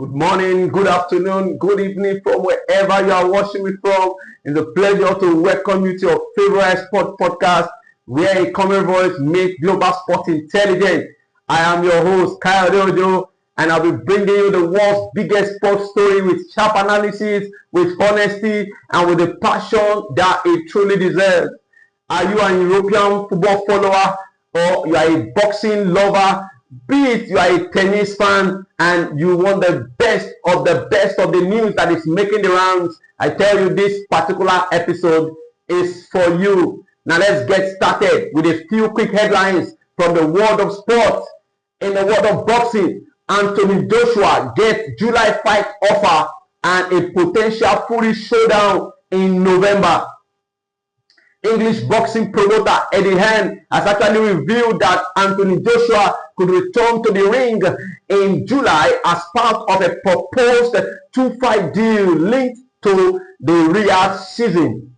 Good morning, good afternoon, good evening from wherever you are watching me from. It's a pleasure to welcome you to your favorite sport podcast where a common voice makes global sport intelligent. I am your host, Kylian, and I'll be bringing you the world's biggest sports story with sharp analysis, with honesty, and with the passion that it truly deserves. Are you an European football follower or you are a boxing lover? Be it you are a tennis fan and you want the best of the news that is making the rounds, I tell you this particular episode is for you. Now let's get started with a few quick headlines from the world of sports. In the world of boxing, Anthony Joshua gets July fight offer and a potential Fury showdown in November. English boxing promoter Eddie Hearn has actually revealed that Anthony Joshua could return to the ring in July as part of a proposed two-fight deal linked to the Riyadh season.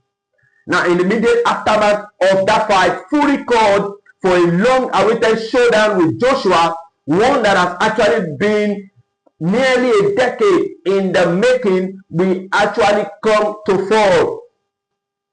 Now, in the immediate aftermath of that fight, Fury called for a long-awaited showdown with Joshua, one that has actually been nearly a decade in the making, will actually come to fall.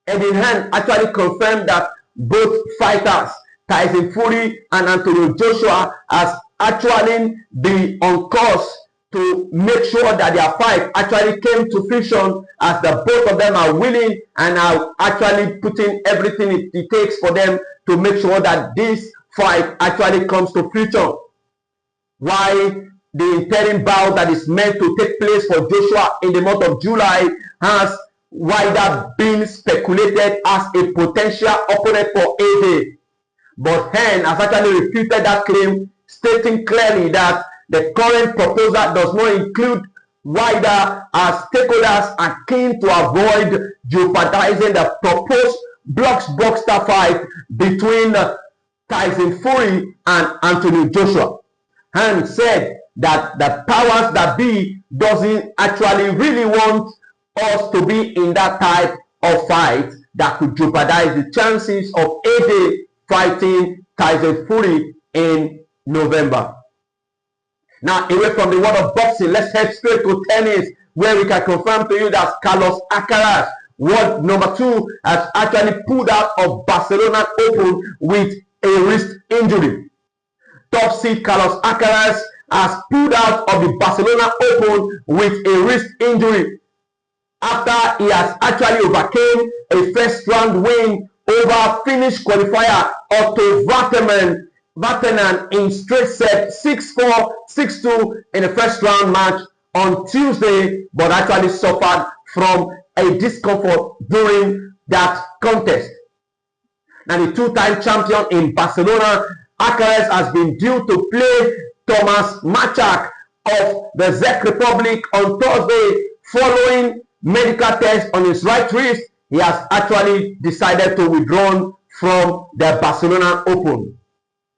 Eddie Hearn actually confirmed that both fighters, Tyson Fury and Anthony Joshua, has actually been on course to make sure that their fight actually came to fruition, as the both of them are willing and are actually putting everything it takes for them to make sure that this fight actually comes to fruition. Why the interim bout that is meant to take place for Joshua in the month of July has wider been speculated as a potential opponent for AJ. But Hearn has actually refuted that claim, stating clearly that the current proposal does not include wider, as stakeholders are keen to avoid jeopardizing the proposed blockbuster fight between Tyson Fury and Anthony Joshua. Hearn said that the powers that be doesn't actually really want us to be in that type of fight that could jeopardize the chances of AJ fighting Tyson Fury in November. Now, away from the world of boxing, let's head straight to tennis, where we can confirm to you that Carlos Alcaraz, world number 2, has actually pulled out of Barcelona Open with a wrist injury. Top seed Carlos Alcaraz has pulled out of the Barcelona Open with a wrist injury after he has actually overcame a first round win over Finnish qualifier Otto Vatanen in straight set 6-4, 6-2 in the first round match on Tuesday, but actually suffered from a discomfort during that contest. Now, the two-time champion in Barcelona, Alcaraz, has been due to play Thomas Machak of the Czech Republic on Thursday. Following medical test on his right wrist, he has actually decided to withdraw from the Barcelona Open.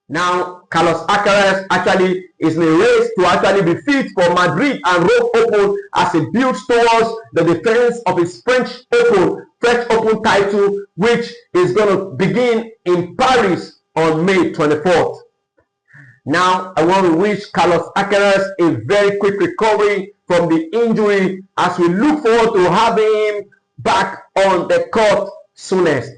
Now, Carlos Alcaraz actually is in a race to actually be fit for Madrid and Rome Open as he builds towards the defense of his French Open title, which is going to begin in Paris on May 24th. Now, I want to wish Carlos Alcaraz a very quick recovery from the injury as we look forward to having him back on the court soonest.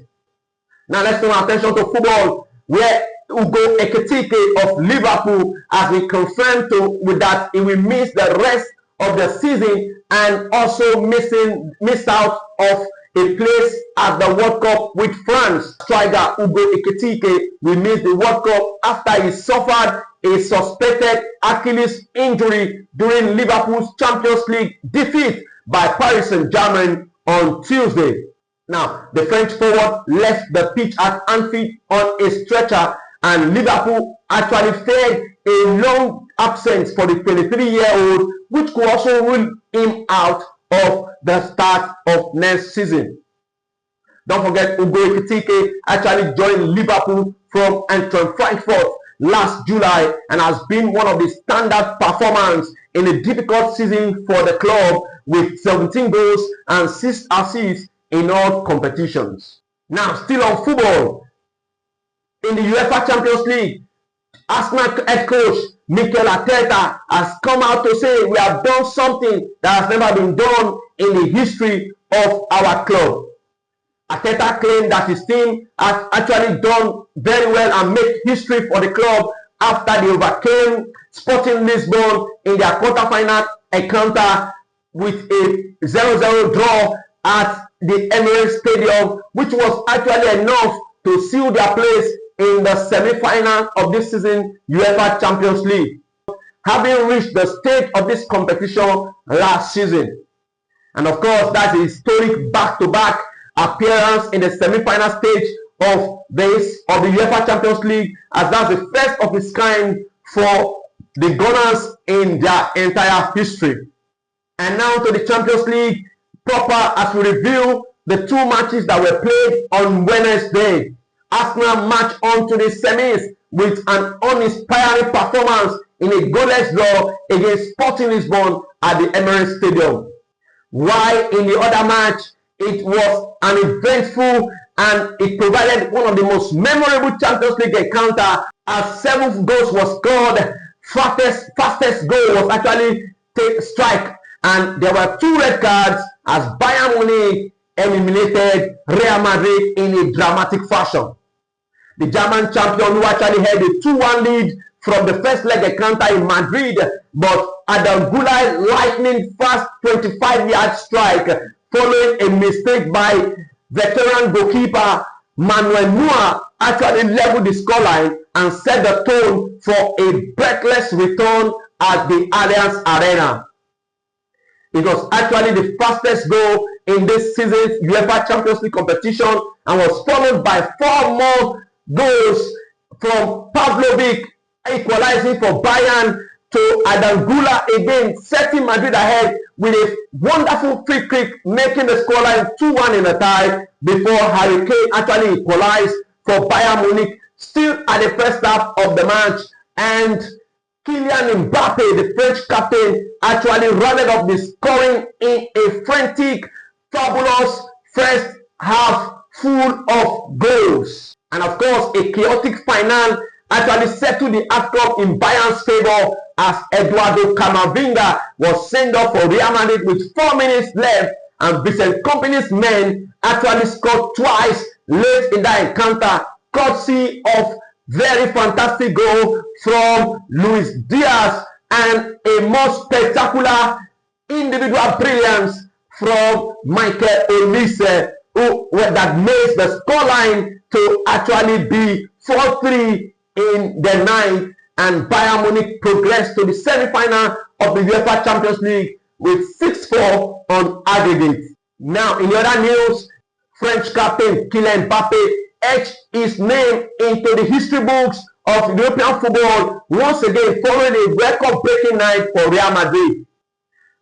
Now, let's turn our attention to football, where Ugo Ekitike of Liverpool has been confirmed with that he will miss the rest of the season and also miss out of a place at the World Cup with France. Striker Ugo Ekitike will miss the World Cup after he suffered a suspected Achilles injury during Liverpool's Champions League defeat by Paris Saint-Germain on Tuesday. Now, the French forward left the pitch at Anfield on a stretcher, and Liverpool actually feared a long absence for the 23-year-old, which could also rule him out of the start of next season. Don't forget, Ugo Ekitike actually joined Liverpool from Eintracht Frankfurt last July and has been one of the standout performers in a difficult season for the club, with 17 goals and 6 assists in all competitions. Now, still on football, in the UEFA Champions League, Arsenal head coach Mikel Arteta has come out to say we have done something that has never been done in the history of our club. Arteta claimed that his team has actually done very well and made history for the club after they overcame Sporting Lisbon in their quarter-final encounter with a 0-0 draw at the Emirates Stadium, which was actually enough to seal their place in the semi-final of this season UEFA Champions League, having reached the stage of this competition last season. And of course, that's a historic back-to-back appearance in the semi-final stage of the UEFA Champions League, as that's the first of its kind for the Gunners in their entire history. And now to the Champions League proper, as we review the two matches that were played on Wednesday. Arsenal marched on to the semis with an uninspiring performance in a goalless draw against Sporting Lisbon at the Emirates Stadium. While in the other match, it was an eventful and it provided one of the most memorable Champions League encounter, as 7 goals was scored. Fastest goal was actually strike, and there were 2 red cards as Bayern Munich eliminated Real Madrid in a dramatic fashion. The German champion, who actually had a 2-1 lead from the first leg encounter in Madrid, but Adam Gulai's lightning fast 25-yard strike following a mistake by veteran goalkeeper Manuel Neuer actually leveled the scoreline and set the tone for a breathless return at the Allianz Arena. It was actually the fastest goal in this season's UEFA Champions League competition and was followed by 4 more goals from Pavlovic equalizing for Bayern to Adam Gula again setting Madrid ahead with a wonderful free kick, making the scoreline 2-1 in a tie before Harry Kane actually equalized for Bayern Munich still at the first half of the match, and Kylian Mbappe, the French captain, actually rounded up the scoring in a frantic, fabulous first half full of goals. And of course, a chaotic final actually settled the outcome in Bayern's favor as Eduardo Camavinga was sent off for Real Madrid with 4 minutes left, and Vincent Kompany's men actually scored twice late in that encounter, courtesy of very fantastic goal from Luis Diaz and a more spectacular individual brilliance from Michael Olise, that made the scoreline to actually be 4-3 in the ninth, and Bayern Munich progressed to the semi-final of the UEFA Champions League with 6-4 on aggregate. Now, in the other news, French captain Kylian Mbappe etched his name into the history books of European football once again following a record-breaking night for Real Madrid.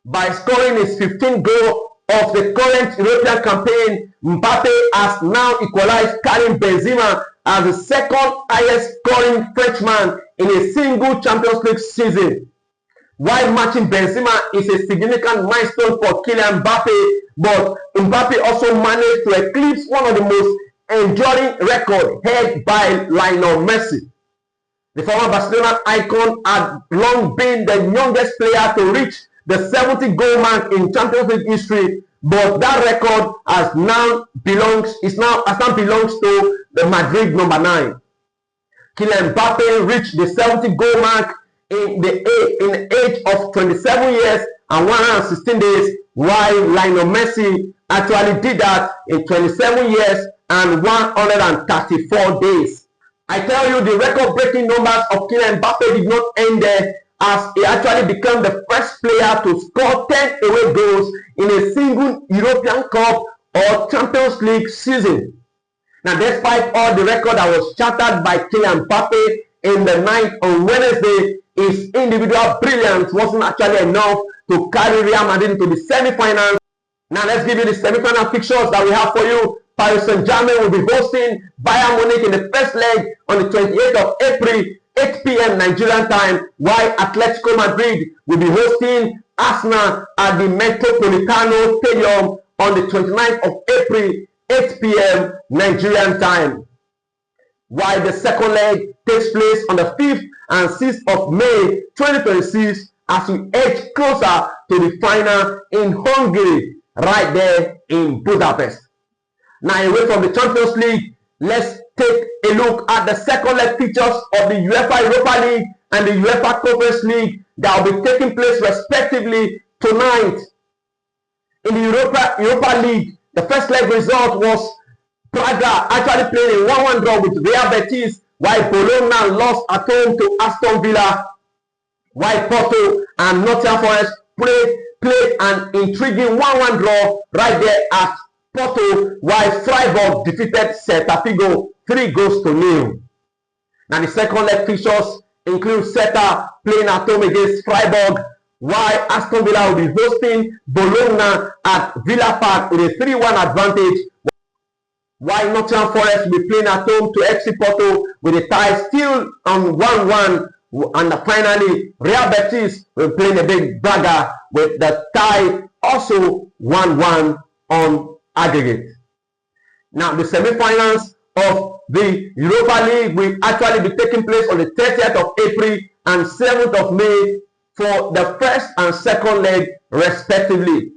By scoring his 15th goal of the current European campaign, Mbappe has now equalized Karim Benzema as the second highest scoring Frenchman in a single Champions League season. While matching Benzema is a significant milestone for Kylian Mbappe, but Mbappe also managed to eclipse one of the most enduring records held by Lionel Messi. The former Barcelona icon had long been the youngest player to reach the 70 goal mark in Champions League history, but that record belongs to the Madrid number 9. Kylian Mbappe reached the 70 goal mark in the age of 27 years and 116 days, while Lionel Messi actually did that in 27 years and 134 days. I tell you, the record-breaking numbers of Kylian Mbappe did not end there, as he actually became the first player to score 10 away goals in a single European Cup or Champions League season. Now, despite all the record that was shattered by Kylian Mbappe in the night on Wednesday, his individual brilliance wasn't actually enough to carry Real Madrid into the semi-finals. Now, let's give you the semi-final fixtures that we have for you. Paris Saint-Germain will be hosting Bayern Munich in the first leg on the 28th of April, 8 p.m. Nigerian time, while Atletico Madrid will be hosting Arsenal at the Metropolitano Stadium on the 29th of April, 8 p.m. Nigerian time. while the second leg takes place on the 5th and 6th of May 2026 as we edge closer to the final in Hungary, right there in Budapest. Now, away from the Champions League, let's take a look at the second leg fixtures of the UEFA Europa League and the UEFA Conference League that will be taking place respectively tonight. In the Europa League, the first leg result was Praga actually playing a 1-1 draw with Real Betis, while Bologna lost at home to Aston Villa, while Porto and Nottingham Forest played an intriguing 1-1 draw right there at Porto, while Freiburg defeated Celta Vigo 3-0. Now the second leg fixtures include Celta playing at home against Freiburg, while Aston Villa will be hosting Bologna at Villa Park with a 3-1 advantage, while Nottingham Forest will be playing at home to FC Porto with a tie still on 1-1. And finally, Real Betis will be playing a big Braga with the tie also 1-1 on aggregate. Now, the semi-finals of the Europa League will actually be taking place on the 30th of April and 7th of May for the first and second leg respectively.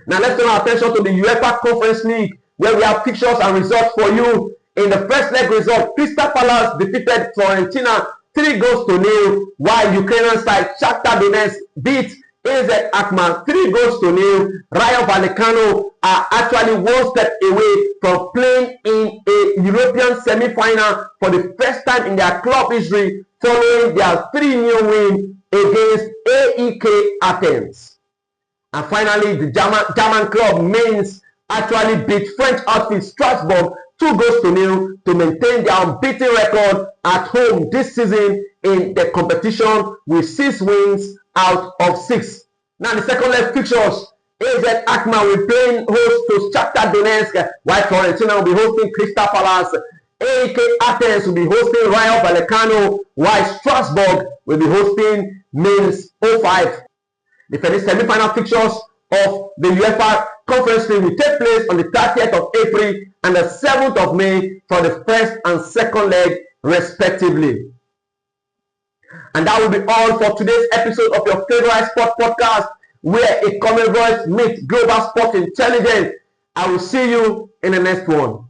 Now, let's turn our attention to the UEFA Conference League, where we have fixtures and results for you. In the first leg result, Crystal Palace defeated Fiorentina 3-0, while Ukrainian side Shakhtar Donetsk beat AZ Alkmaar 3-0. Rayo Vallecano are actually one step away from playing in a European semi-final for the first time in their club history, following their 3-0 win against AEK Athens. And finally, the German club Mainz actually beat French outfit Strasbourg 2-0 to maintain their unbeaten record at home this season in the competition with 6 wins out of 6. Now the second leg fixtures, AZ Alkmaar will be playing host to Shakhtar Donetsk, while Fiorentina will be hosting Crystal Palace. AEK Athens will be hosting Rayo Vallecano, while Strasbourg will be hosting Mainz 05. The first semi-final fixtures of the UEFA Conference League will take place on the 30th of April and the 7th of May for the first and second leg respectively. And that will be all for today's episode of your favorite sport podcast, where a common voice meets global sport intelligence. I will see you in the next one.